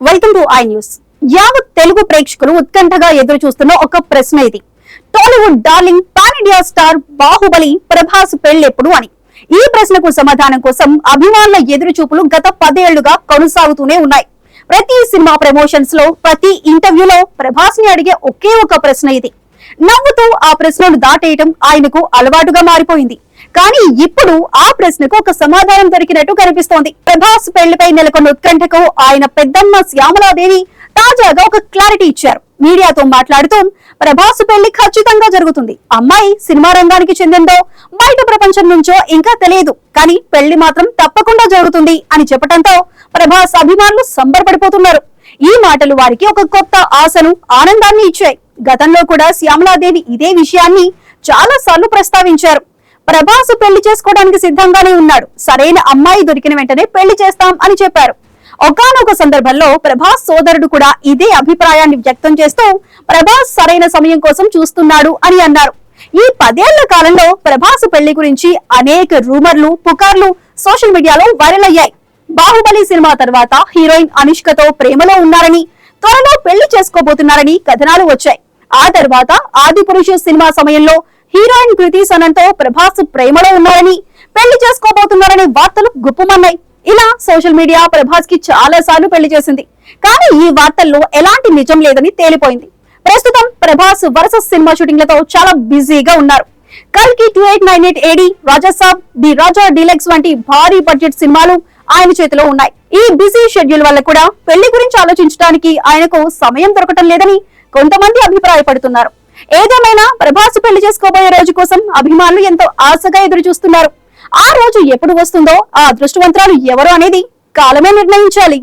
Welcome to I news. యావత్ తెలుగు ప్రేక్షకులు ఉత్కంఠగా ఎదురు చూస్తున్న ఒక ప్రశ్న ఇది. Tollywood darling pan India star Baahubali Prabhas పెళ్లెప్పుడు అని. ఈ ప్రశ్నకు సమాధానం కోసం అభిమానుల ఎదురు చూపులు గత 10 ఏళ్లుగా కొనసాగుతూనే ఉన్నాయి. ప్రతి సినిమా ప్రమోషన్స్ లో, ప్రతి ఇంటర్వ్యూలో ప్రభాస్ ని అడిగే ఒకే ఒక ప్రశ్న ఇది. నవ్వుతూ ఆ ప్రశ్నను దాటేయటం ఆయనకు అలవాటుగా మారిపోయింది. కానీ ఇప్పుడు ఆ ప్రశ్నకు ఒక సమాధానం దొరికినట్టు కనిపిస్తోంది. ప్రభాస్ పెళ్లిపై నెలకొన్న ఉత్కంఠకు ఆయన పెద్దమ్మ శ్యామలాదేవి తాజాగా ఒక క్లారిటీ ఇచ్చారు. మీడియాతో మాట్లాడుతూ ప్రభాస్ పెళ్లి ఖచ్చితంగా జరుగుతుంది. అమ్మాయి సినిమా రంగానికి చెందిందో బయట ప్రపంచం నుంచో ఇంకా తెలియదు, కానీ పెళ్లి మాత్రం తప్పకుండా జరుగుతుంది అని చెప్పడంతో ప్రభాస్ అభిమానులు సంబరపడిపోతున్నారు. ఈ మాటలు వారికి ఒక కొత్త ఆశను, ఆనందాన్ని ఇచ్చాయి. గతంలో కూడా శ్యామలాదేవి ఇదే విషయాన్ని చాలా సార్లు ప్రస్తావించారు. ప్రభాస్ పెళ్లి చేసుకోవడానికి సిద్ధంగానే ఉన్నాడు, సరైన అమ్మాయి దొరికిన వెంటనే పెళ్లి చేస్తాం అని చెప్పారు. ఒకానొక సందర్భంలో ప్రభాస్ సోదరుడు కూడా ఇదే అభిప్రాయాన్ని వ్యక్తం చేస్తూ ప్రభాస్ సరైన సమయం కోసం చూస్తున్నాడు అని అన్నారు. ఈ 10 ఏళ్ల కాలంలో ప్రభాస్ పెళ్లి గురించి అనేక రూమర్లు, పుకార్లు సోషల్ మీడియాలో వైరల్ అయ్యాయి. బాహుబలి సినిమా తర్వాత హీరోయిన్ అనుష్కతో ప్రేమలో ఉన్నారని, త్వరలో పెళ్లి చేసుకోబోతున్నారని కథనాలు వచ్చాయి. ఆ తర్వాత ఆదిపురుషు సినిమా సమయంలో హీరోయిన్ కృతి సనన్తో ప్రభాస్ ప్రేమలో ఉన్నారని, పెళ్లి చేసుకోబోతున్నారనే వార్తలు గుప్పుమన్నాయి. ఇలా సోషల్ మీడియా ప్రభాస్ కి చాలా సార్లు పెళ్లి చేసింది. కానీ ఈ వార్తల్లో ఎలాంటి నిజం లేదని తేలిపోయింది. ప్రస్తుతం ప్రభాస్ వరుస సినిమా షూటింగ్లతో చాలా బిజీగా ఉన్నారు. కల్కి 2898 AD, Rajasaab, the Raja deluxe వంటి భారీ బడ్జెట్ సినిమాలు ఆయన చేతిలో ఉన్నాయి. ఈ బిజీ షెడ్యూల్ వల్ల కూడా పెళ్లి గురించి ఆలోచించడానికి ఆయనకు సమయం దొరకటం లేదని కొంతమంది అభిప్రాయపడుతున్నారు. ఏదేమైనా ప్రభాస్ పెళ్లి చేసుకోబోయే రోజు కోసం అభిమానులు ఎంతో ఆశగా ఎదురు చూస్తున్నారు. ఆ రోజు ఎప్పుడు వస్తుందో ఆ అదృష్టవంతురాలు ఎవరు అనేది కాలమే నిర్ణయించాలి.